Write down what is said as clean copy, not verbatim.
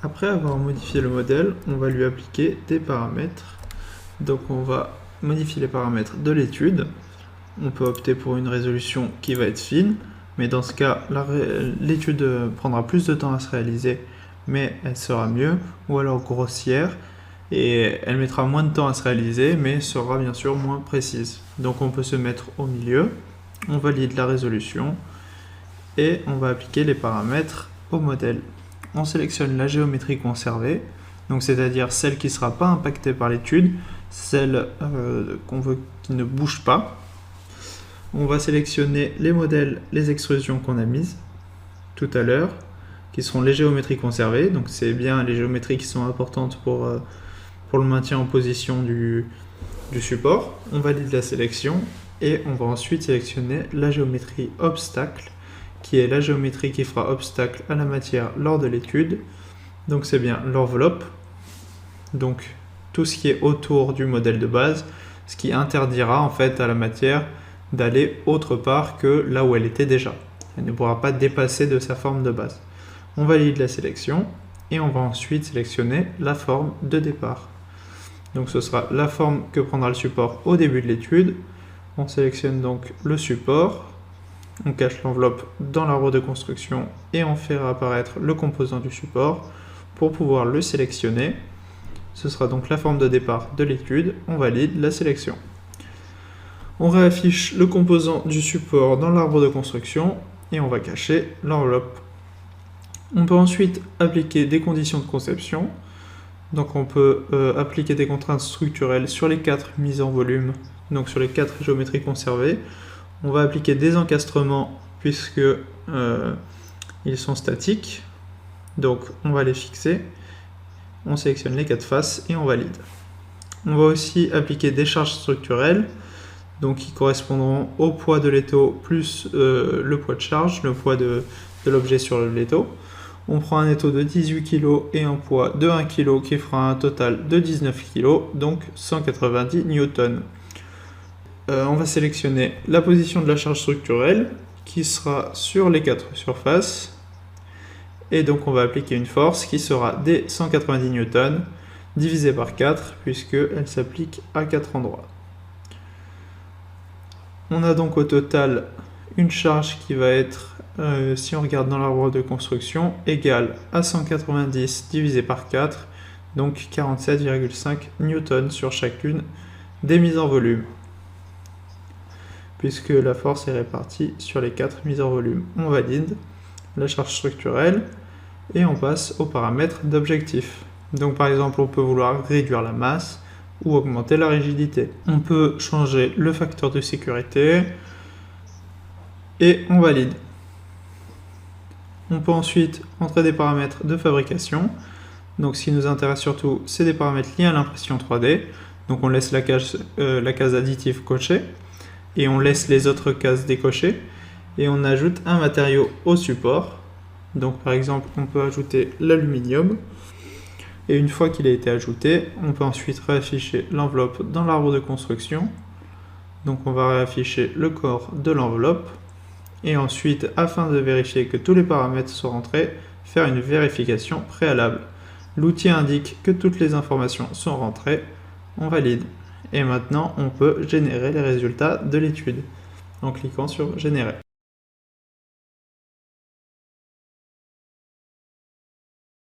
Après avoir modifié le modèle, on va lui appliquer des paramètres. Donc on va modifier les paramètres de l'étude. On peut opter pour une résolution qui va être fine, mais dans ce cas, l'étude prendra plus de temps à se réaliser, mais elle sera mieux, ou alors grossière, et elle mettra moins de temps à se réaliser, mais sera bien sûr moins précise. Donc on peut se mettre au milieu, on valide la résolution, et on va appliquer les paramètres au modèle. On sélectionne la géométrie conservée, donc c'est-à-dire celle qui ne sera pas impactée par l'étude, celle qu'on veut qui ne bouge pas. On va sélectionner les modèles, les extrusions qu'on a mises tout à l'heure, qui seront les géométries conservées, donc c'est bien les géométries qui sont importantes pour le maintien en position du support. On valide la sélection et on va ensuite sélectionner la géométrie obstacle, qui est la géométrie qui fera obstacle à la matière lors de l'étude. Donc c'est bien l'enveloppe, donc tout ce qui est autour du modèle de base, ce qui interdira en fait à la matière d'aller autre part que là où elle était déjà. Elle ne pourra pas dépasser de sa forme de base. On valide la sélection et on va ensuite sélectionner la forme de départ. Donc ce sera la forme que prendra le support au début de l'étude. On sélectionne donc le support, on cache l'enveloppe dans l'arbre de construction et on fait réapparaître le composant du support pour pouvoir le sélectionner. Ce sera donc la forme de départ de l'étude, on valide la sélection. On réaffiche le composant du support dans l'arbre de construction et on va cacher l'enveloppe. On peut ensuite appliquer des conditions de conception. Donc on peut appliquer des contraintes structurelles sur les 4 mises en volume, donc sur les 4 géométries conservées. On va appliquer des encastrements puisque ils sont statiques. Donc on va les fixer. On sélectionne les 4 faces et on valide. On va aussi appliquer des charges structurelles, donc qui correspondront au poids de l'étau plus le poids de charge, le poids de l'objet sur l'étau. On prend un étau de 18 kg et un poids de 1 kg qui fera un total de 19 kg, donc 190 Newton. On va sélectionner la position de la charge structurelle qui sera sur les 4 surfaces. Et donc on va appliquer une force qui sera des 190 Newton divisé par 4 puisqu'elle s'applique à 4 endroits. On a donc au total une charge qui va être, si on regarde dans l'arbre de construction, égale à 190 divisé par 4, donc 47,5 Newton sur chacune des mises en volume, puisque la force est répartie sur les 4 mises en volume. On valide la charge structurelle et on passe aux paramètres d'objectif. Donc par exemple, on peut vouloir réduire la masse ou augmenter la rigidité. On peut changer le facteur de sécurité et on valide. On peut ensuite entrer des paramètres de fabrication. Donc ce qui nous intéresse surtout, c'est des paramètres liés à l'impression 3D. Donc on laisse la case additive cochée et on laisse les autres cases décochées et on ajoute un matériau au support. Donc par exemple, on peut ajouter l'aluminium. Et une fois qu'il a été ajouté, on peut ensuite réafficher l'enveloppe dans l'arbre de construction. Donc on va réafficher le corps de l'enveloppe. Et ensuite, afin de vérifier que tous les paramètres sont rentrés, faire une vérification préalable. L'outil indique que toutes les informations sont rentrées. On valide. Et maintenant, on peut générer les résultats de l'étude en cliquant sur Générer.